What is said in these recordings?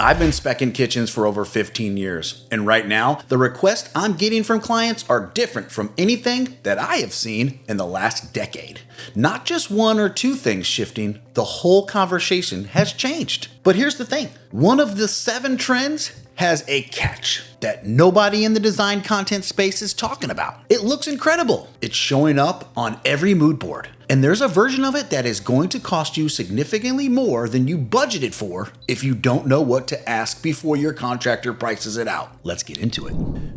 I've been speccing kitchens for over 15 years, and right now, the requests I'm getting from clients are different from anything that I have seen in the last decade. Not just one or two things shifting, the whole conversation has changed. But here's the thing, one of the 7 trends has a catch that nobody in the design content space is talking about. It looks incredible. It's showing up on every mood board. And there's a version of it that is going to cost you significantly more than you budgeted for if you don't know what to ask before your contractor prices it out. Let's get into it.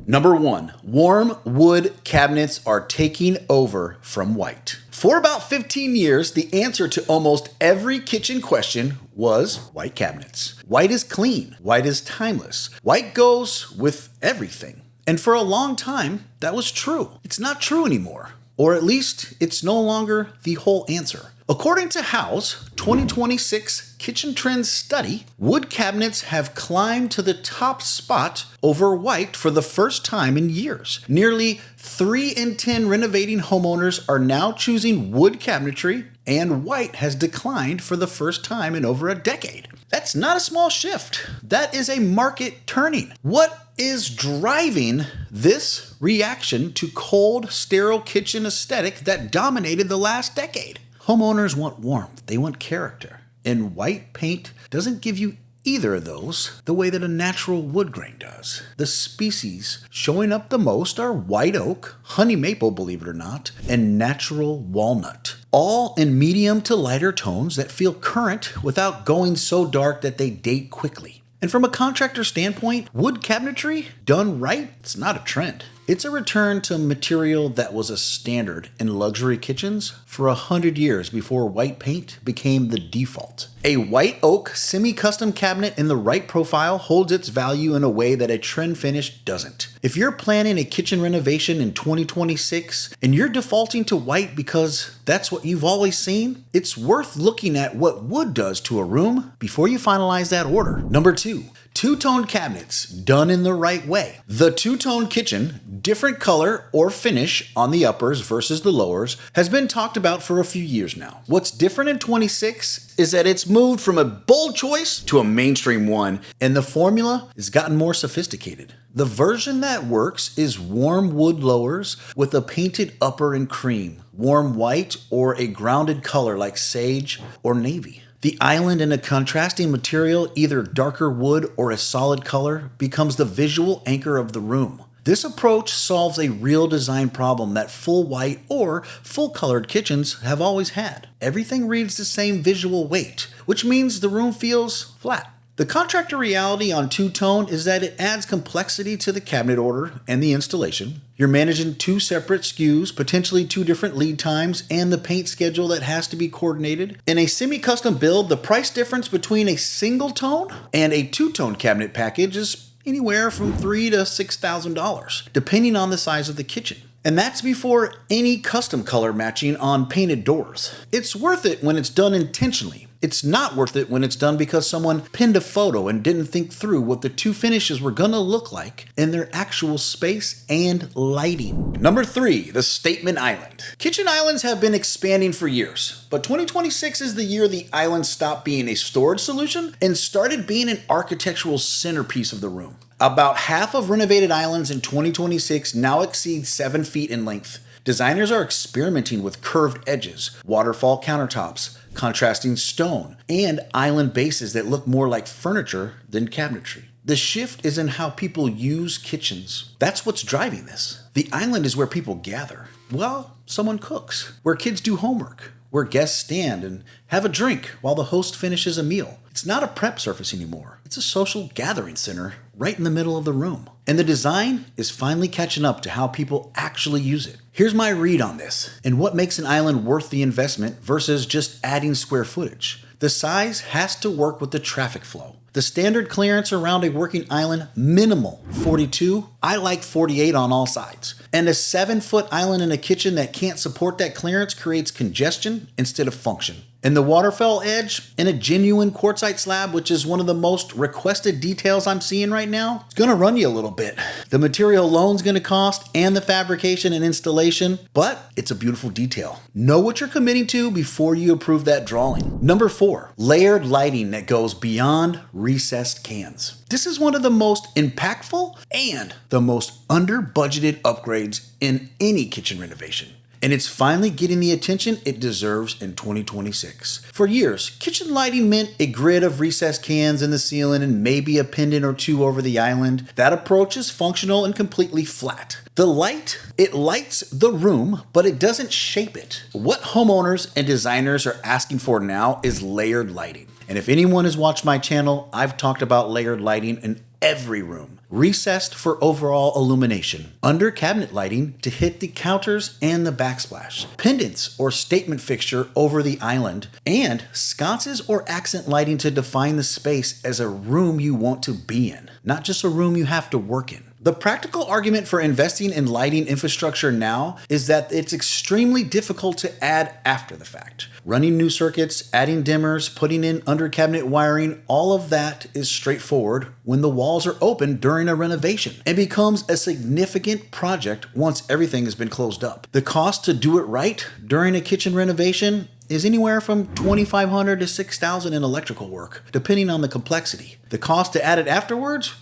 Number 1, warm wood cabinets are taking over from white. For about 15 years, the answer to almost every kitchen question was white cabinets. White is clean. White is timeless. White goes with everything. And for a long time, that was true. It's not true anymore. Or at least, it's no longer the whole answer. According to Howe's 2026 Kitchen Trends study, wood cabinets have climbed to the top spot over white for the first time in years. Nearly 3 in 10 renovating homeowners are now choosing wood cabinetry, and white has declined for the first time in over a decade. That's not a small shift. That is a market turning. What is driving this reaction to cold, sterile kitchen aesthetic that dominated the last decade? Homeowners want warmth, they want character, and white paint doesn't give you either of those the way that a natural wood grain does. The species showing up the most are white oak, honey maple, believe it or not, and natural walnut. All in medium to lighter tones that feel current without going so dark that they date quickly. And from a contractor standpoint, wood cabinetry done right, it's not a trend. It's a return to material that was a standard in luxury kitchens for 100 years before white paint became the default. A white oak semi-custom cabinet in the right profile holds its value in a way that a trend finish doesn't. If you're planning a kitchen renovation in 2026 and you're defaulting to white because that's what you've always seen, it's worth looking at what wood does to a room before you finalize that order. Number 2. Two-tone cabinets done in the right way. The two-tone kitchen, different color or finish on the uppers versus the lowers, has been talked about for a few years now. What's different in 26 is that it's moved from a bold choice to a mainstream one, and the formula has gotten more sophisticated. The version that works is warm wood lowers with a painted upper in cream, warm white, or a grounded color like sage or navy. The island in a contrasting material, either darker wood or a solid color, becomes the visual anchor of the room. This approach solves a real design problem that full white or full colored kitchens have always had. Everything reads the same visual weight, which means the room feels flat. The contractor reality on two-tone is that it adds complexity to the cabinet order and the installation. You're managing 2 separate SKUs, potentially 2 different lead times, and the paint schedule that has to be coordinated. In a semi-custom build, the price difference between a single tone and a two-tone cabinet package is anywhere from $3,000 to $6,000, depending on the size of the kitchen. And that's before any custom color matching on painted doors. It's worth it when it's done intentionally. It's not worth it when it's done because someone pinned a photo and didn't think through what the 2 finishes were gonna look like in their actual space and lighting. Number 3, the statement island. Kitchen islands have been expanding for years, but 2026 is the year the island stopped being a storage solution and started being an architectural centerpiece of the room. About half of renovated islands in 2026 now exceed 7 feet in length. Designers are experimenting with curved edges, waterfall countertops, contrasting stone, and island bases that look more like furniture than cabinetry. The shift is in how people use kitchens. That's what's driving this. The island is where people gather. Well, someone cooks, where kids do homework, where guests stand and have a drink while the host finishes a meal. It's not a prep surface anymore. It's a social gathering center right in the middle of the room. And the design is finally catching up to how people actually use it. Here's my read on this and what makes an island worth the investment versus just adding square footage. The size has to work with the traffic flow. The standard clearance around a working island, minimal 42. I like 48 on all sides. And a 7-foot island in a kitchen that can't support that clearance creates congestion instead of function. And the waterfall edge in a genuine quartzite slab, which is one of the most requested details I'm seeing right now, it's gonna run you a little bit. the material alone's going to cost, and the fabrication and installation, but it's a beautiful detail. Know what you're committing to before you approve that drawing. Number 4, layered lighting that goes beyond recessed cans. This is one of the most impactful and the most under-budgeted upgrades in any kitchen renovation. And it's finally getting the attention it deserves in 2026. For years, kitchen lighting meant a grid of recessed cans in the ceiling and maybe a pendant or two over the island. That approach is functional and completely flat. The light, it lights the room, but it doesn't shape it. What homeowners and designers are asking for now is layered lighting. And if anyone has watched my channel, I've talked about layered lighting in every room. Recessed for overall illumination, under cabinet lighting to hit the counters and the backsplash, pendants or statement fixture over the island, and sconces or accent lighting to define the space as a room you want to be in, not just a room you have to work in. The practical argument for investing in lighting infrastructure now is that it's extremely difficult to add after the fact. Running new circuits, adding dimmers, putting in under cabinet wiring, all of that is straightforward when the walls are open during a renovation and becomes a significant project once everything has been closed up. The cost to do it right during a kitchen renovation is anywhere from $2,500 to $6,000 in electrical work, depending on the complexity. The cost to add it afterwards?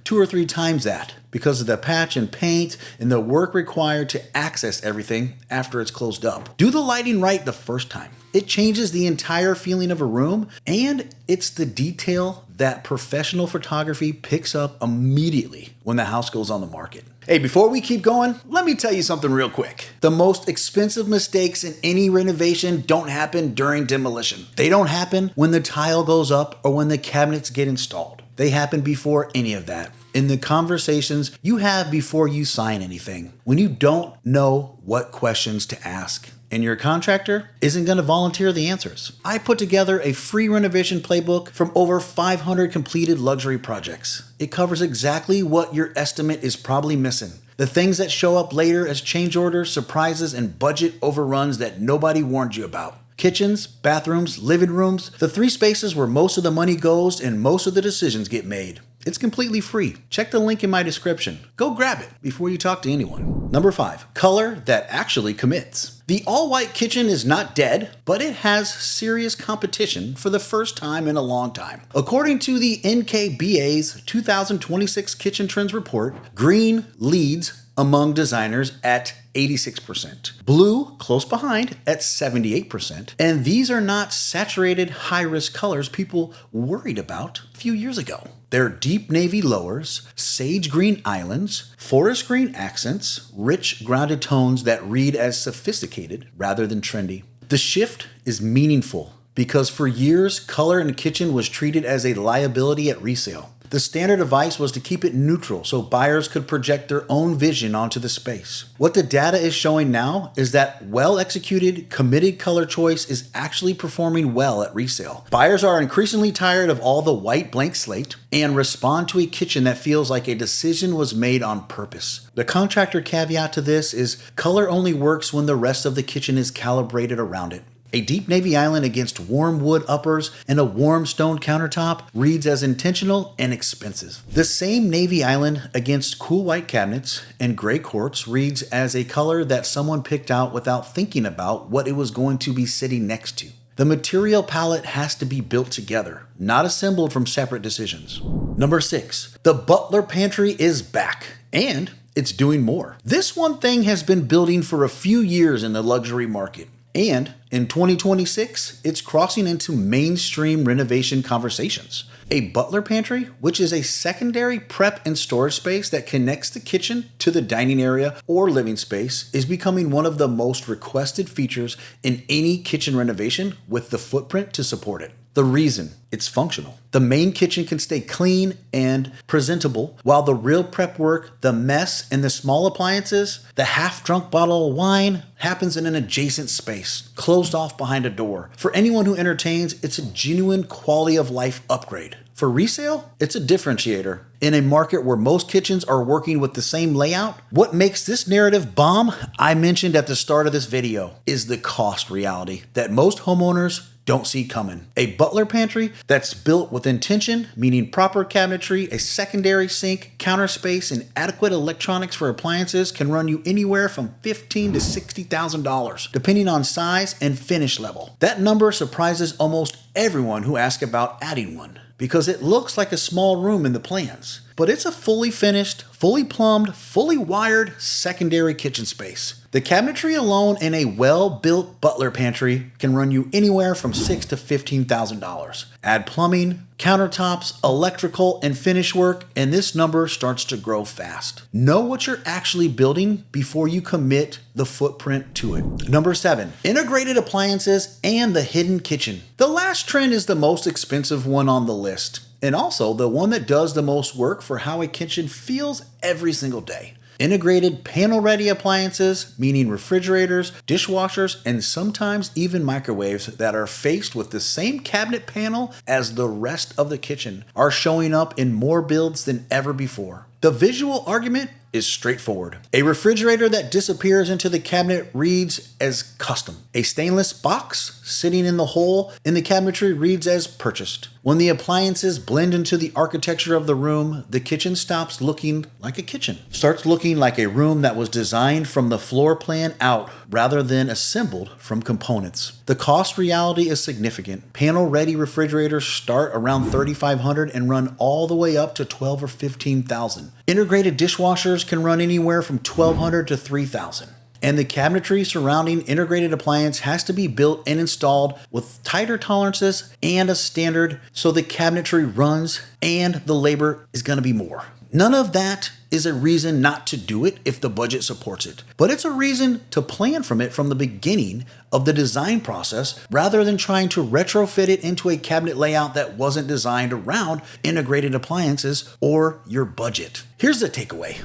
2 or 3 times that, because of the patch and paint and the work required to access everything after it's closed up. Do the lighting right the first time. It changes the entire feeling of a room, and it's the detail that professional photography picks up immediately when the house goes on the market. Hey, before we keep going, let me tell you something real quick. The most expensive mistakes in any renovation don't happen during demolition. They don't happen when the tile goes up or when the cabinets get installed. They happen before any of that. In the conversations you have before you sign anything, when you don't know what questions to ask, and your contractor isn't going to volunteer the answers. I put together a free renovation playbook from over 500 completed luxury projects. It covers exactly what your estimate is probably missing. The things that show up later as change orders, surprises, and budget overruns that nobody warned you about. Kitchens, bathrooms, living rooms, the 3 spaces where most of the money goes and most of the decisions get made. It's completely free. Check the link in my description. Go grab it before you talk to anyone. Number 5, color that actually commits. The all-white kitchen is not dead, but it has serious competition for the first time in a long time. According to the NKBA's 2026 Kitchen Trends Report, green leads among designers at 86%. Blue, close behind, at 78%. And these are not saturated high-risk colors people worried about a few years ago. They're deep navy lowers, sage green islands, forest green accents, rich grounded tones that read as sophisticated rather than trendy. The shift is meaningful because for years, color in the kitchen was treated as a liability at resale. The standard advice was to keep it neutral so buyers could project their own vision onto the space. What the data is showing now is that well-executed, committed color choice is actually performing well at resale. Buyers are increasingly tired of all the white blank slate and respond to a kitchen that feels like a decision was made on purpose. The contractor caveat to this is color only works when the rest of the kitchen is calibrated around it. A deep navy island against warm wood uppers and a warm stone countertop reads as intentional and expensive. The same navy island against cool white cabinets and gray quartz reads as a color that someone picked out without thinking about what it was going to be sitting next to. The material palette has to be built together, not assembled from separate decisions. Number 6, the Butler Pantry is back, and it's doing more. This one thing has been building for a few years in the luxury market. And in 2026, it's crossing into mainstream renovation conversations. A Butler Pantry, which is a secondary prep and storage space that connects the kitchen to the dining area or living space, is becoming one of the most requested features in any kitchen renovation with the footprint to support it. The reason, it's functional. The main kitchen can stay clean and presentable, while the real prep work, the mess, and the small appliances, the half-drunk bottle of wine, happens in an adjacent space, closed off behind a door. For anyone who entertains, it's a genuine quality of life upgrade. For resale, it's a differentiator. In a market where most kitchens are working with the same layout, what makes this narrative bomb, I mentioned at the start of this video, is the cost reality that most homeowners don't see coming. A Butler Pantry that's built with intention, meaning proper cabinetry, a secondary sink, counter space, and adequate electronics for appliances can run you anywhere from $15,000 to $60,000, depending on size and finish level. That number surprises almost everyone who asks about adding one, because it looks like a small room in the plans. But it's a fully finished, fully plumbed, fully wired secondary kitchen space. The cabinetry alone in a well-built Butler Pantry can run you anywhere from $6,000 to $15,000. Add plumbing, countertops, electrical, and finish work, and this number starts to grow fast. Know what you're actually building before you commit the footprint to it. Number 7, integrated appliances and the hidden kitchen. The last trend is the most expensive one on the list, and also the one that does the most work for how a kitchen feels every single day. Integrated panel-ready appliances, meaning refrigerators, dishwashers, and sometimes even microwaves that are faced with the same cabinet panel as the rest of the kitchen, are showing up in more builds than ever before. The visual argument is straightforward. A refrigerator that disappears into the cabinet reads as custom. A stainless box sitting in the hole in the cabinetry reads as purchased. When the appliances blend into the architecture of the room, the kitchen stops looking like a kitchen. Starts looking like a room that was designed from the floor plan out rather than assembled from components. The cost reality is significant. Panel-ready refrigerators start around $3,500 and run all the way up to $12,000 or $15,000. Integrated dishwashers can run anywhere from $1,200 to $3,000. And the cabinetry surrounding integrated appliance has to be built and installed with tighter tolerances and a standard so the cabinetry runs and the labor is going to be more. None of that is a reason not to do it if the budget supports it, but it's a reason to plan from it from the beginning of the design process rather than trying to retrofit it into a cabinet layout that wasn't designed around integrated appliances or your budget. Here's the takeaway.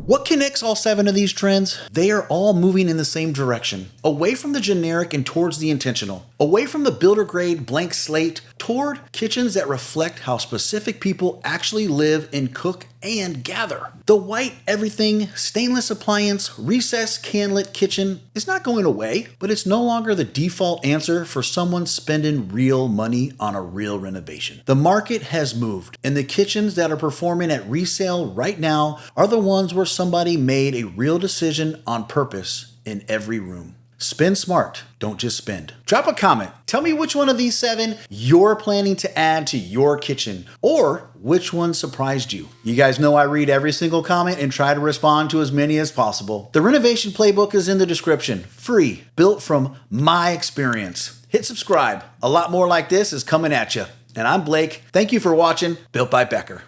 What connects all 7 of these trends? They are all moving in the same direction, away from the generic and towards the intentional, away from the builder grade blank slate toward kitchens that reflect how specific people actually live and cook and gather. The white everything stainless appliance recessed canlit kitchen is not going away, but it's no longer the default answer for someone spending real money on a real renovation. The market has moved, and the kitchens that are performing at resale right now are the ones where somebody made a real decision on purpose in every room. Spend smart, don't just spend. Drop a comment. Tell me which one of these 7 you're planning to add to your kitchen, or which one surprised you. You guys know I read every single comment and try to respond to as many as possible. The Renovation Playbook is in the description. Free, built from my experience. Hit subscribe. A lot more like this is coming at you. And I'm Blake. Thank you for watching Built by Becker.